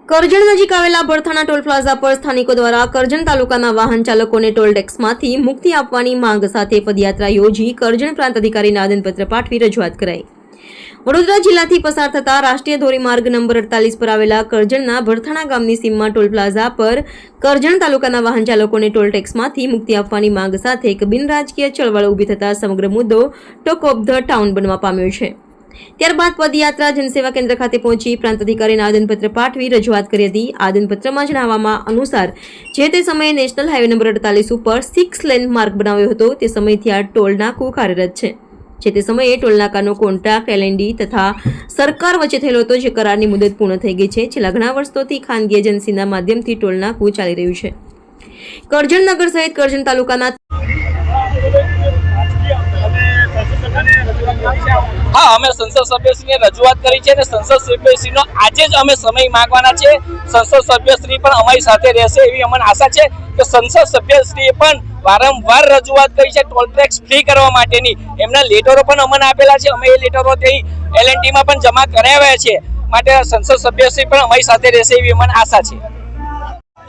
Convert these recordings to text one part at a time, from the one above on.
કરજણ નજીક આવેલા Bharthana toll plaza પર સ્થાનિકો દ્વારા કરજણ તાલુકાના વાહન ચાલકોને ટોલ ટેક્સમાંથી મુક્તિ આપવાની માંગ સાથે પદયાત્રા યોજી કરજણ પ્રાંત અધિકારીને આવેદનપત્ર પાઠવી રજૂઆત કરાઈ। વડોદરા જિલ્લાથી પસાર થતા રાષ્ટ્રીય ધોરીમાર્ગ નંબર 48 પર આવેલા કરજણના ભરથાણા ગામની સીમમાં ટોલ પ્લાઝા પર કરજણ તાલુકાના વાહન ચાલકોને ટોલ ટેક્સમાંથી મુક્તિ આપવાની માંગ સાથે એક બિનરાજકીય ચળવળ ઊભી થતા સમગ્ર મુદ્દો ટોક ઓફ ધ ટાઉન બનવા પામ્યો છે। ત્યારબાદ પદયાત્રા જનસેવા કેન્દ્ર ખાતે પહોંચી પ્રાંત અધિકારીને આવેદનપત્ર પાઠવી રજૂઆત કરી હતી। આવેદનપત્રમાં જણાવવામાં અનુસાર જે તે સમયે નેશનલ હાઈવે નંબર 48 ઉપર 6 લેન માર્ગ બનાવ્યો હતો તે સમયથી આ ટોલ નાકું કાર્યરત છે। જે તે સમયે ટોલ નાકાનો કોન્ટ્રાક્ટ એલએનડી તથા સરકાર વચ્ચે થયેલો હતો, જે કરારની મુદત પૂર્ણ થઈ ગઈ છે। છેલ્લા ઘણા વર્ષોથી ખાનગી એજન્સીના માધ્યમથી ટોલ નાકું ચાલી રહ્યું છે। કરજણ નગર સહિત કરજણ તાલુકાના हाँ, अमे संसद सभ्यश्री ने रजूआत करी है। संसद सभ्यश्री नो आज ज अमे समय मांगवाना छे। संसद सभ्यश्री पण अमारी साथे रहेशे एवी अमने आशा छे के संसद सभ्यश्रीए पण वारंवार रजूआत करी छे टोल टेक्स फ्री करवा माटेनी। एमना लेटरो पण अमने आपेला छे, अमे ए लेटरो ते एलएनटी में पण जमा कराव्या छे। माटे संसद सभ्यश्री पण अमारी साथे रहेशे एवी अमने आशा छे।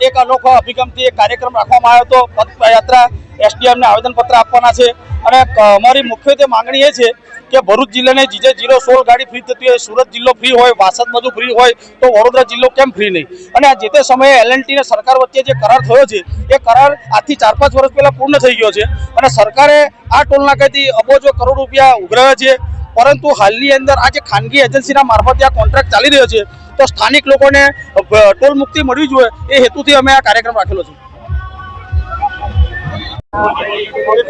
एक अनोखो अभिगमथी एक कार्यक्रम राखवामां आव्यो तो पदयात्रा एसडीएम ने आवेदन पत्र आपवाना छे અને અમારી મુખ્યત્વે માંગણી એ છે કે ભરૂચ જિલ્લાને જીજે 016 ગાડી ફ્રી થતી હોય, સુરત જિલ્લો ફ્રી હોય, વાસદ બધું ફ્રી હોય તો વડોદરા જિલ્લો કેમ ફ્રી નહીં? અને આ જે તે સમયે એલએનટી ને સરકાર વચ્ચે જે કરાર થયો છે એ કરાર આજથી 4-5 વર્ષ પહેલા પૂર્ણ થઈ ગયો છે અને સરકારે આ ટોલ નાકાથી અબજો કરોડ રૂપિયા ઉઘરાવ્યા છે। પરંતુ હાલની અંદર આ જે ખાનગી એજન્સીના મારફતે આ કોન્ટ્રાક્ટ ચાલી રહ્યો છે તો સ્થાનિક લોકોને ટોલ મુક્તિ મળવી જોઈએ એ હેતુથી અમે આ કાર્યક્રમ રાખેલો છે।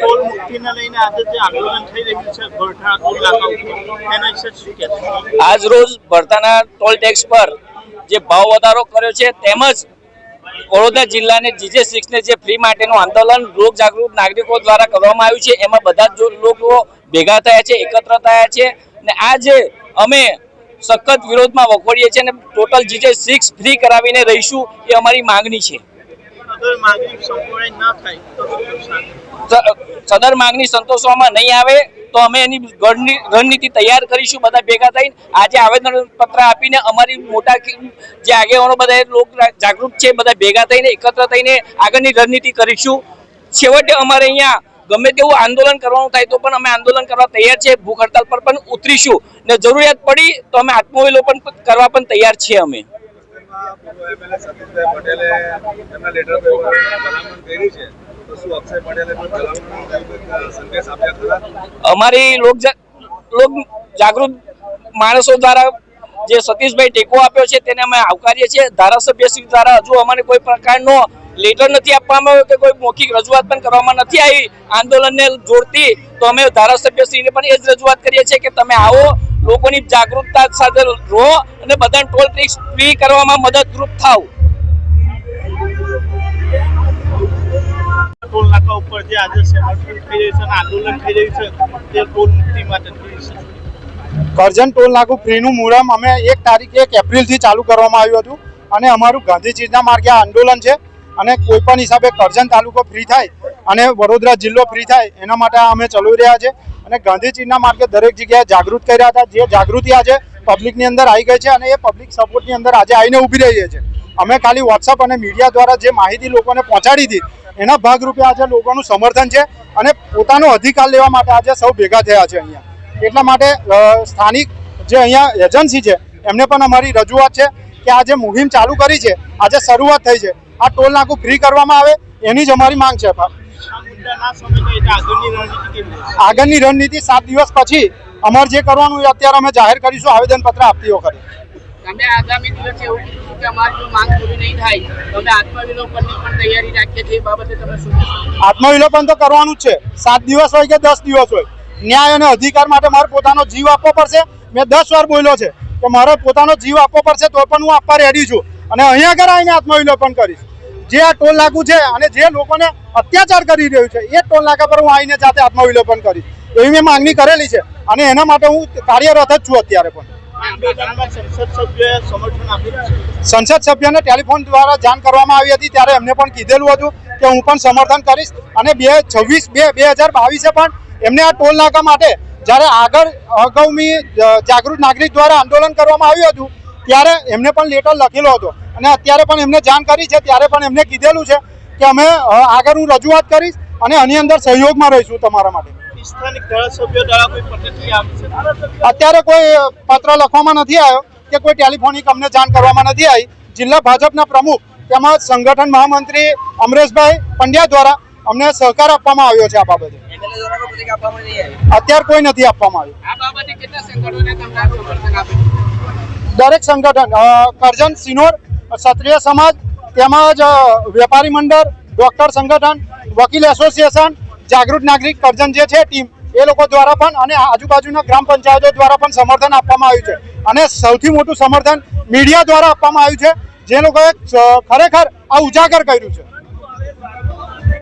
टोल मुक्ति ने लईने आज जे आंदोलन થઈ રહ્યું છે ભરથાણા ટોલ નાકા ઉપર એના વિશે શું કહેશો? આજ રોજ ભરથાણા ટોલ ટેક્સ પર જે ભાવ વધારો કર્યો છે તેમજ વડોદરા જિલ્લાને જીજે 6 ને જે ફ્રી માટેનું આંદોલન લોક જાગૃત નાગરિકો દ્વારા કરવામાં આવ્યું છે, એમાં બધા જ લોકો ભેગા થયા છે, એકત્ર થયા છે અને આ જે અમે સખત વિરોધમાં વખોડીએ છીએ અને ટોટલ જીજે 6 ફ્રી કરાવીને રહીશું એ અમારી માંગણી છે। सदर मांगनी संतोषवामां नहीं आवे तो अमे एनी रणनीति तैयार करीशुं। बधा भेगा थईने आज आवेदन पत्र आपीने अमारी मोटा जे आगेवानो बधा लोक जागृत छे बधा भेगा थईने एकत्र थईने आगळनी रणनीति करीशुं। छेवटे अमारे अहींया गमे तेवुं आंदोलन करवानुं थाय तो पण अमे आंदोलन करवा तैयार छे, भूख हड़ताल पर पण उतरीशुं ने जरूरियात पड़ी तो अमे आत्मविलोपन करवा पण तैयार छे। अमे अमारी लोक जागृत माणसों द्वारा जे सतीश भाई टेको आप्यो छे तेने अमे आवकारीए छीए। धारासभ्यश्री द्वारा हजू अमने कोई प्रकारनो लेटर नहीं आपवामां आव्यो के कोई मौखिक रजूआत पण करवामां नहीं आई आंदोलन ने जोड़ती, तो अमे धारासभ्यश्री ने पण ए ज रजूआत करीए छीए के तमे आवो, लोकोनी जागरूकता साथे रहो અને બધાને ટોલ ટેક્સ ફ્રી કરવામાં મદદરૂપ થાવ। ટોલ નાકા ઉપર જે આજે સમર્થન થઈ રહ્યું છે અને આંદોલન થઈ રહ્યું છે તે ટોલ મુક્તિ માટે કરજણ ટોલ નાકું ફ્રીનું મુહૂર્ત અમે 1 તારીખ 1 એપ્રિલથી ચાલુ કરવામાં આવ્યું હતું અને અમારું ગાંધીજીના માર્ગે આંદોલન છે અને કોઈ પણ હિસાબે કરજણ તાલુકો ફ્રી થાય અને વડોદરા જિલ્લો ફ્રી થાય એના માટે અમે ચલાવી રહ્યા છે અને ગાંધીજીના માર્ગે દરેક જગ્યાએ જાગૃત કર્યા હતા। જે જાગૃતિ આજે પબ્લિકની અંદર આવી ગઈ છે અને એ પબ્લિક સપોર્ટની અંદર આજે આવીને ઊભી રહી છે। અમે ખાલી વોટ્સઅપ અને મીડિયા દ્વારા જે માહિતી લોકોને પહોંચાડી હતી એના ભાગરૂપે આજે લોકોનું સમર્થન છે અને પોતાનો અધિકાર લેવા માટે આજે સૌ ભેગા થયા છે અહીંયા। એટલા માટે સ્થાનિક જે અહીંયા એજન્સી છે એમને પણ અમારી રજૂઆત છે કે આ જે મુહિમ ચાલુ કરી છે, આજે શરૂઆત થઈ છે, આ ટોલ નાકું ફ્રી કરવામાં આવે એની જ અમારી માંગ છે। આગળની રણનીતિ 7 દિવસ પછી અમારે જે કરવાનું એ અત્યારે અમે જાહેર કરીશું આવેદન પત્ર આપતી વખતે। અમે આગામી દિવસે એવું કીધું કે અમારી જો માંગ પૂરી નહીં થાય તો અમે આત્મવિલોપનની પણ તૈયારી રાખીએ છીએ। એ બાબતે તમે શું કહેશો? આત્મવિલોપન તો કરવાનું જ છે, 7 દિવસ હોય કે 10 દિવસ હોય। ન્યાય અને અધિકાર માટે મારે પોતાનો જીવ આપવો પડશે। મેં 10 વાર બોલ્યો છે કે મારે પોતાનો જીવ આપવો પડશે તો પણ હું આપવા રેડી છું અને અહીંયા આગળ આવીને આત્મવિલોપન કરીશ। જે આ ટોલ નાકું છે અને જે લોકોને અત્યાચાર કરી રહ્યું છે એ ટોલ નાકા પર હું આવીને જાતે આત્મવિલોપન કરીશ એવી મેં માંગણી કરેલી છે અને એના માટે હું કાર્યરત જ છું અત્યારે પણ। સંસદ સભ્યને ટેલિફોન દ્વારા જાણ કરવામાં આવી હતી ત્યારે એમને પણ કીધેલું હતું કે હું પણ સમર્થન કરીશ અને 2022 પણ એમને આ ટોલ નાકા માટે જ્યારે આગળ અગાઉની જાગૃત નાગરિક દ્વારા આંદોલન કરવામાં આવ્યું હતું ત્યારે એમને પણ લેટર લખેલો હતો અને અત્યારે પણ એમને જાણ કરી છે. ત્યારે પણ એમને કીધેલું છે કે અમે આગળ હું રજૂઆત કરીશ અને આની અંદર સહયોગમાં રહીશું તમારા માટે. સ્થાનિક ધારાસભ્યો દ્વારા કોઈ પ્રતિક્રિયા આવી છે? અત્યારે કોઈ પત્ર લખવામાં નથી આવ્યો કે કોઈ ટેલિફોનિક અમને જાણ કરવામાં નથી આવી. જિલ્લા ભાજપના પ્રમુખ તેમજ સંગઠન મહામંત્રી અમરેશભાઈ પંડ્યા દ્વારા અમને સહકાર આપવામાં આવ્યો છે. આ બાબતે અત્યારે કોઈ નથી આપવામાં આવ્યું. આ બાબતે કેટલા સંગઠનોને તમને સમર્થન આપ્યું? દરેક સંગઠન કરજણ સિનોર ક્ષત્રિય સમાજ તેમજ વેપારી મંડળ, ડોક્ટર સંગઠન, વકીલ એસોસિએશન, જાગૃત નાગરિક કરજણ જે છે ટીમ, એ લોકો દ્વારા પણ અને આજુબાજુના ગ્રામ પંચાયતો દ્વારા પણ સમર્થન આપવામાં આવ્યું છે. અને સૌથી મોટું સમર્થન મીડિયા દ્વારા આપવામાં આવ્યું છે, જે લોકોએ ખરેખર આ ઉજાગર કર્યું છે.